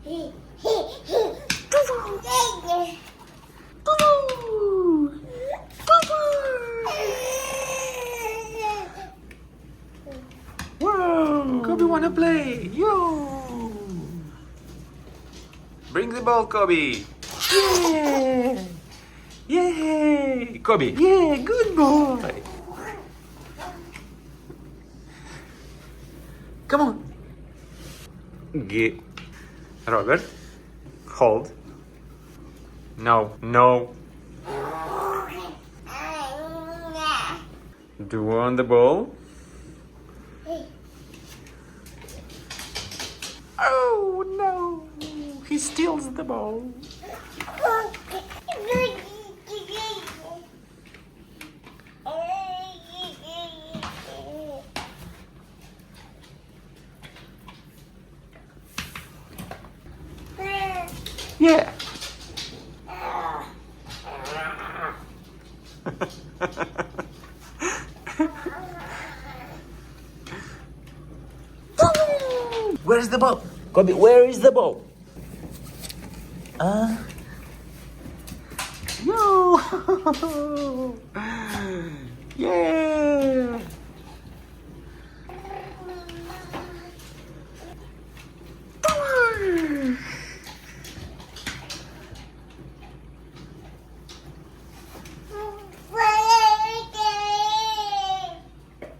Whoa! Kobe wanna play. Yo! Bring the ball, Kobe. Yeah! Yay! Kobe. Yeah, good boy. Come on. Robert, hold. No, no. Do you want the ball? Oh no! He steals the ball. Yeah. Where's the ball? Kobe, where is the ball? Yo! Yeah!